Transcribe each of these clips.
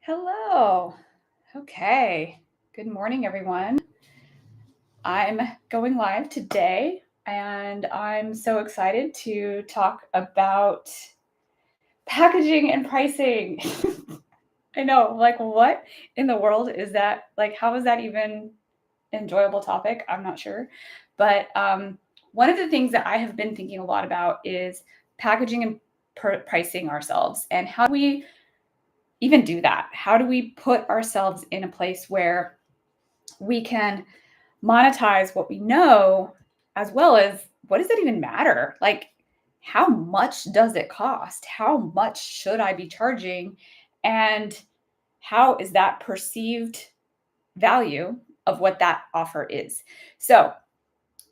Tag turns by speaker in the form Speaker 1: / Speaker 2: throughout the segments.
Speaker 1: Hello. Okay. Good morning, everyone. I'm going live today, and I'm so excited to talk about packaging and pricing. I know, like, what in the world is that? Like, how is that even enjoyable topic? I'm not sure. But one of the things that I have been thinking a lot about is packaging and pricing ourselves, and how do we even do that? How do we put ourselves in a place where we can monetize what we know, as well as what does it even matter? Like, how much does it cost? How much should I be charging? And how is that perceived value of what that offer is? So,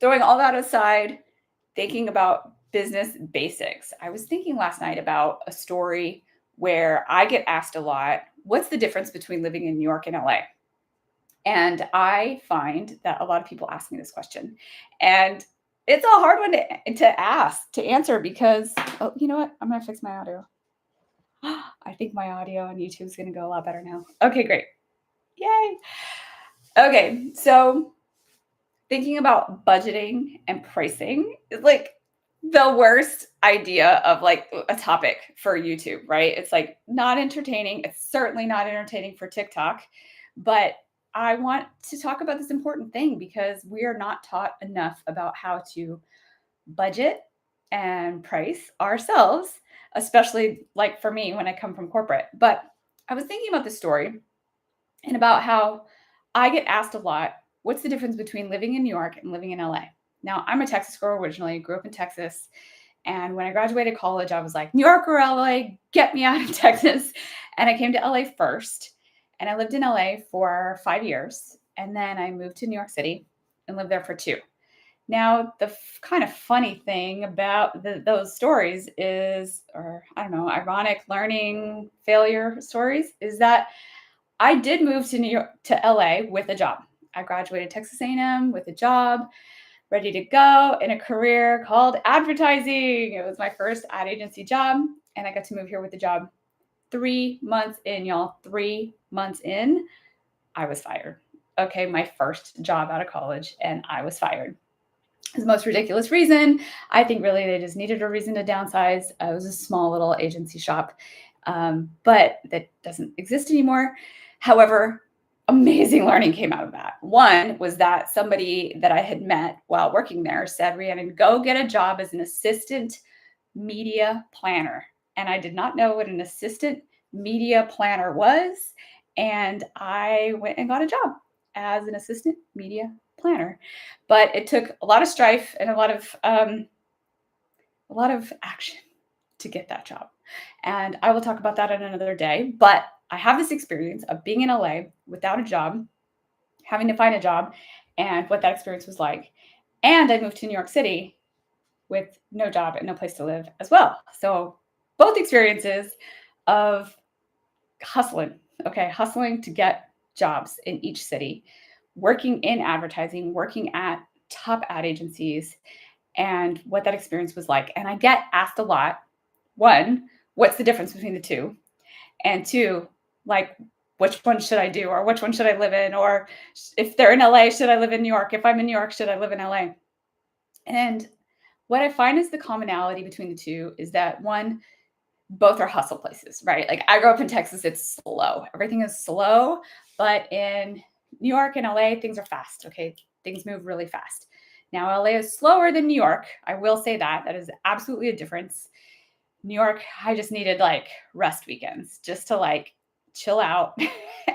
Speaker 1: throwing all that aside, thinking about business basics, I was thinking last night about a story where I get asked a lot, what's the difference between living in New York and LA? And I find that a lot of people ask me this question. And it's a hard one to answer because, oh, you know what? I'm going to fix my audio. I think my audio on YouTube is going to go a lot better now. Okay, great. Yay. Okay, so thinking about budgeting and pricing is like the worst idea of like a topic for YouTube, right? It's like not entertaining. It's certainly not entertaining for TikTok, but I want to talk about this important thing because we are not taught enough about how to budget and price ourselves, especially like for me when I come from corporate. But I was thinking about this story and about how I get asked a lot, what's the difference between living in New York and living in LA? Now, I'm a Texas girl originally, grew up in Texas. And when I graduated college, I was like, New York or LA, get me out of Texas. And I came to LA first. And I lived in LA for 5 years. And then I moved to New York City and lived there for two. Now, the kind of funny thing about those stories is, or I don't know, ironic learning failure stories, is that I did move to New York to LA with a job. I graduated Texas A&M with a job, ready to go in a career called advertising. It was my first ad agency job, and I got to move here with a job. 3 months in, y'all. 3 months in, I was fired. Okay, my first job out of college, and I was fired. The most ridiculous reason. I think really they just needed a reason to downsize. It was a small little agency shop, but that doesn't exist anymore. However, amazing learning came out of that. One was that somebody that I had met while working there said, Rhiannon, go get a job as an assistant media planner. And I did not know what an assistant media planner was. And I went and got a job as an assistant media planner. But it took a lot of strife and a lot of action to get that job. And I will talk about that on another day. But I have this experience of being in LA without a job, having to find a job, and what that experience was like. And I moved to New York City with no job and no place to live as well. So both experiences of hustling, okay, hustling to get jobs in each city, working in advertising, working at top ad agencies, and what that experience was like. And I get asked a lot, one, what's the difference between the two? And two, like, which one should I do? Or which one should I live in? Or if they're in LA, should I live in New York? If I'm in New York, should I live in LA? And what I find is the commonality between the two is that one, both are hustle places, right? Like I grew up in Texas, it's slow. Everything is slow, but in New York and LA, things are fast. Okay. Things move really fast. Now, LA is slower than New York. I will say that. That is absolutely a difference. New York, I just needed like rest weekends just to like chill out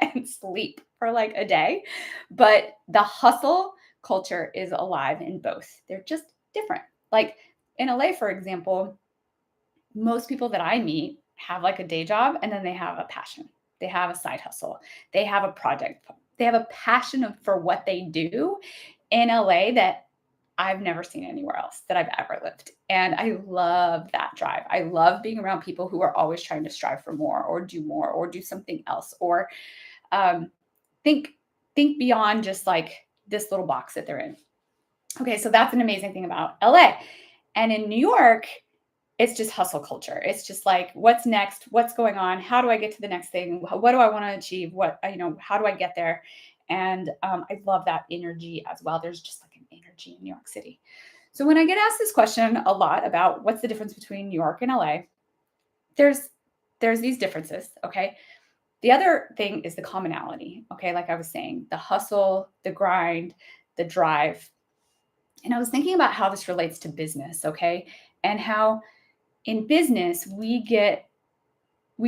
Speaker 1: and sleep for like a day. But the hustle culture is alive in both. They're just different. Like in LA, for example, most people that I meet have like a day job and then they have a passion. They have a side hustle. They have a project. They have a passion for what they do in LA that I've never seen anywhere else that I've ever lived. And I love that drive. I love being around people who are always trying to strive for more or do something else or um, think think beyond just like this little box that they're in. Okay, so that's an amazing thing about LA. And in New York, it's just hustle culture. It's just like, what's next? What's going on? How do I get to the next thing? What do I want to achieve? How do I get there? And I love that energy as well. There's just like an energy in New York City. So when I get asked this question a lot about what's the difference between New York and LA, there's these differences. Okay. The other thing is the commonality. Okay. Like I was saying, the hustle, the grind, the drive. And I was thinking about how this relates to business. Okay. And how in business, we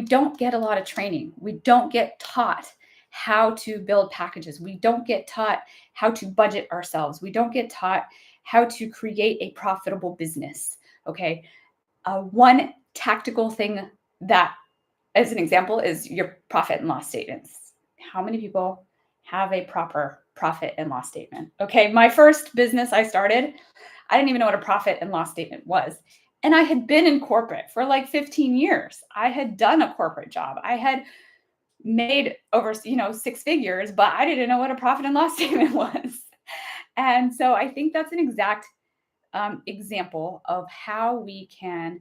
Speaker 1: don't get a lot of training. We don't get taught how to build packages. We don't get taught how to budget ourselves. We don't get taught how to create a profitable business. Okay. One tactical thing that, as an example, is your profit and loss statements. How many people have a proper profit and loss statement? Okay. My first business I started, I didn't even know what a profit and loss statement was. And I had been in corporate for like 15 years. I had done a corporate job. I had made over, 6 figures, but I didn't know what a profit and loss statement was. And so I think that's an exact example of how we can,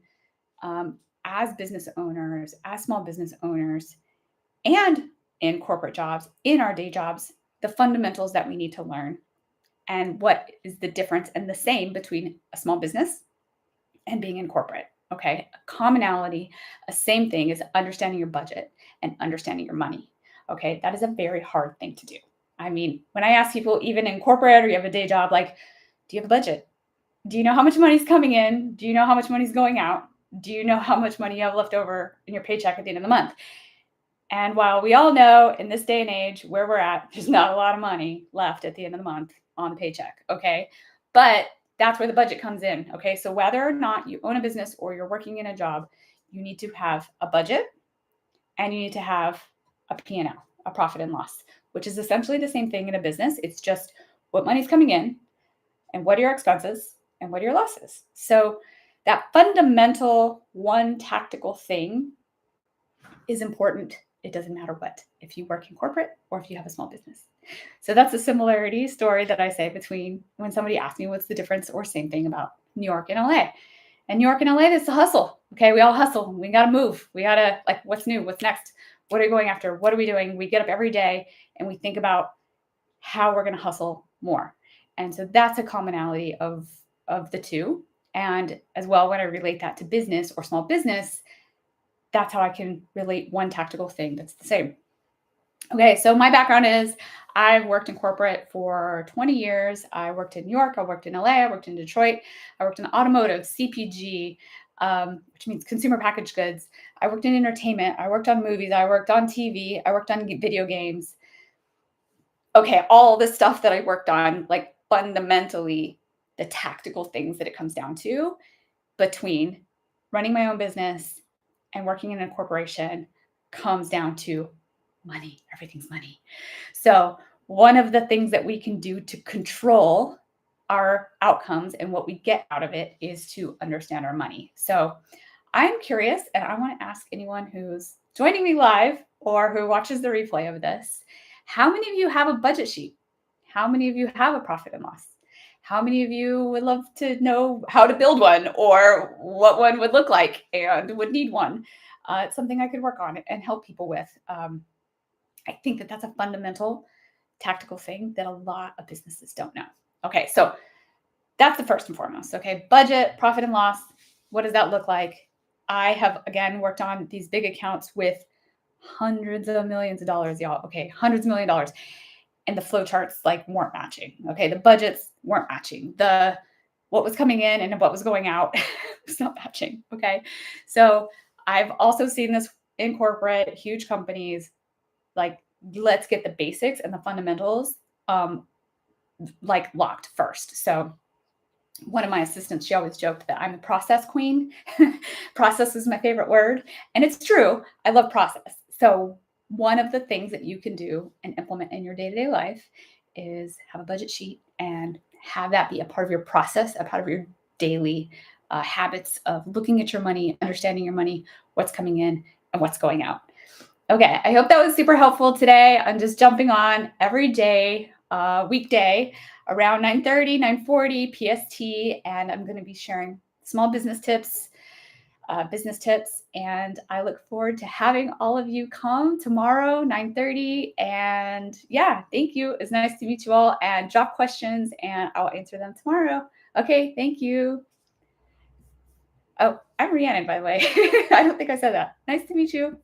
Speaker 1: as business owners, as small business owners, and in corporate jobs, in our day jobs, the fundamentals that we need to learn and what is the difference and the same between a small business and being in corporate. Okay. A commonality, a same thing is understanding your budget and understanding your money. Okay. That is a very hard thing to do. I mean, when I ask people, even in corporate or you have a day job, like, do you have a budget? Do you know how much money is coming in? Do you know how much money is going out? Do you know how much money you have left over in your paycheck at the end of the month? And while we all know in this day and age where we're at, there's not a lot of money left at the end of the month on the paycheck. Okay. But that's where the budget comes in. Okay. So whether or not you own a business or you're working in a job, you need to have a budget and you need to have a P&L, a profit and loss, which is essentially the same thing in a business. It's just what money's coming in and what are your expenses and what are your losses. So that fundamental one tactical thing is important. It doesn't matter what, if you work in corporate or if you have a small business. So that's a similarity story that I say between when somebody asks me what's the difference or same thing about New York and LA. And New York and LA, it's a hustle. Okay, we all hustle. We got to move. We got to, like, what's new? What's next? What are we going after? What are we doing? We get up every day and we think about how we're going to hustle more. And so that's a commonality of the two. And as well, when I relate that to business or small business, that's how I can relate one tactical thing that's the same. Okay, so my background is I've worked in corporate for 20 years. I worked in New York, I worked in LA, I worked in Detroit, I worked in automotive, CPG, which means consumer packaged goods. I worked in entertainment, I worked on movies, I worked on TV, I worked on video games. Okay, all this stuff that I worked on, like fundamentally the tactical things that it comes down to between running my own business and working in a corporation comes down to money. Everything's money. So one of the things that we can do to control our outcomes and what we get out of it is to understand our money. So I'm curious, and I want to ask anyone who's joining me live or who watches the replay of this, how many of you have a budget sheet? How many of you have a profit and loss? How many of you would love to know how to build one or what one would look like and would need one? It's something I could work on and help people with. I think that that's a fundamental tactical thing that a lot of businesses don't know. Okay, so that's the first and foremost. Okay, budget, profit and loss. What does that look like? I have, again, worked on these big accounts with hundreds of millions of dollars, y'all. Okay, hundreds of millions of dollars. And the flow charts like weren't matching. Okay, the budgets weren't matching. What was coming in and what was going out was not matching. Okay, so I've also seen this in corporate, huge companies. Like, let's get the basics and the fundamentals like locked first. So one of my assistants, she always joked that I'm the process queen. Process is my favorite word. And it's true. I love process. So one of the things that you can do and implement in your day-to-day life is have a budget sheet and have that be a part of your process, a part of your daily habits of looking at your money, understanding your money, what's coming in and what's going out. Okay, I hope that was super helpful today. I'm just jumping on every day, weekday, around 9:30, 9:40 PST, and I'm going to be sharing small business tips, business tips. And I look forward to having all of you come tomorrow, 9:30. And yeah, thank you. It's nice to meet you all, and drop questions and I'll answer them tomorrow. Okay, thank you. Oh, I'm Rhiannon, by the way. I don't think I said that. Nice to meet you.